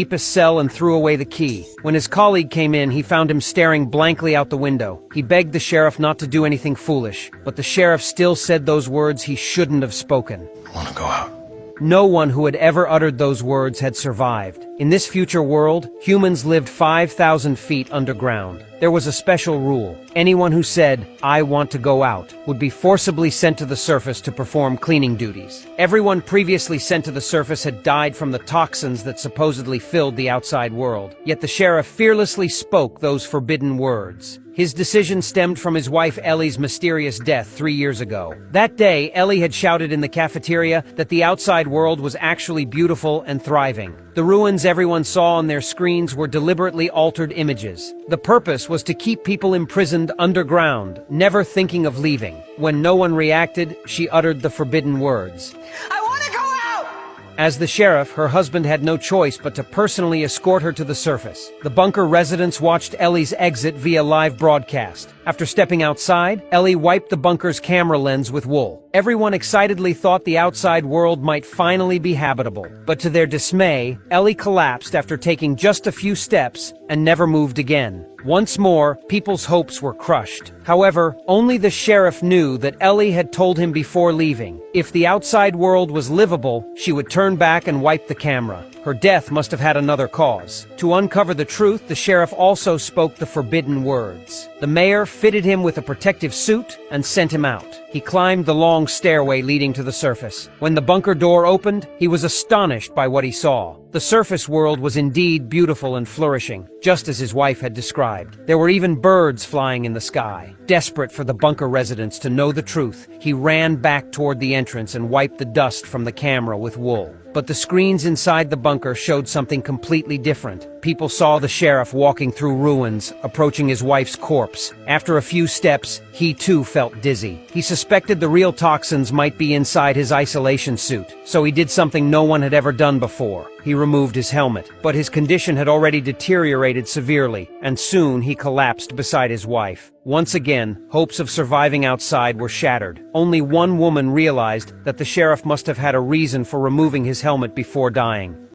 deepest cell and threw away the key. When his colleague came in, he found him staring blankly out the window. He begged the sheriff not to do anything foolish, but the sheriff still said those words he shouldn't have spoken. I want to go out. No one who had ever uttered those words had survived. In this future world, humans lived 5,000 feet underground. There was a special rule. Anyone who said, "I want to go out," would be forcibly sent to the surface to perform cleaning duties. Everyone previously sent to the surface had died from the toxins that supposedly filled the outside world. Yet the sheriff fearlessly spoke those forbidden words. His decision stemmed from his wife Ellie's mysterious death 3 years ago. That day, Ellie had shouted in the cafeteria that the outside world was actually beautiful and thriving. The ruins everyone saw on their screens were deliberately altered images. The purpose was to keep people imprisoned underground, never thinking of leaving. When no one reacted, she uttered the forbidden words. I want to go out! As the sheriff, her husband had no choice but to personally escort her to the surface. The bunker residents watched Ellie's exit via live broadcast. After stepping outside, Ellie wiped the bunker's camera lens with wool. Everyone excitedly thought the outside world might finally be habitable. But to their dismay, Ellie collapsed after taking just a few steps and never moved again. Once more, people's hopes were crushed. However, only the sheriff knew that Ellie had told him before leaving. If the outside world was livable, she would turn back and wipe the camera. Her death must have had another cause. To uncover the truth, the sheriff also spoke the forbidden words. The mayor fitted him with a protective suit and sent him out. He climbed the long stairway leading to the surface. When the bunker door opened, he was astonished by what he saw. The surface world was indeed beautiful and flourishing, just as his wife had described. There were even birds flying in the sky. Desperate for the bunker residents to know the truth, he ran back toward the entrance and wiped the dust from the camera with wool. But the screens inside the bunker showed something completely different. People saw the sheriff walking through ruins, approaching his wife's corpse. After a few steps, he too felt dizzy. He suspected the real toxins might be inside his isolation suit, so he did something no one had ever done before. He removed his helmet, but his condition had already deteriorated severely, and soon he collapsed beside his wife. Once again, hopes of surviving outside were shattered. Only one woman realized that the sheriff must have had a reason for removing his helmet before dying.